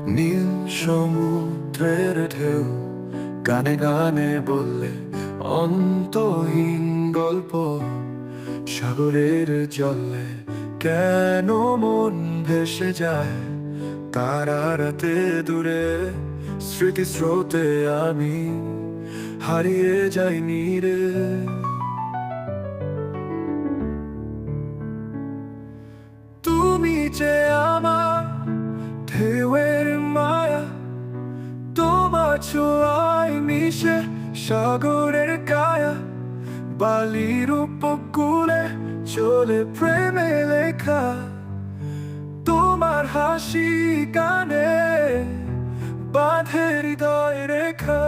নীল সমুদ্রের ঢেউ গানে গানে বললে অন্তহীন গল্প। সাগরের জলে কেন মন ভেসে যায় তারা রাতে দূরে, স্মৃতি স্রোতে আমি হারিয়ে যাই নীরে। তুমি যে আমার ঢেউয়ের মায়া, তোমার ছোঁয়ায় মিশে সাগরের কায়া। বালির উপকূলে চলে প্রেমে লেখা, তোমার হাসি গানে বাঁধে হৃদয় রেখা।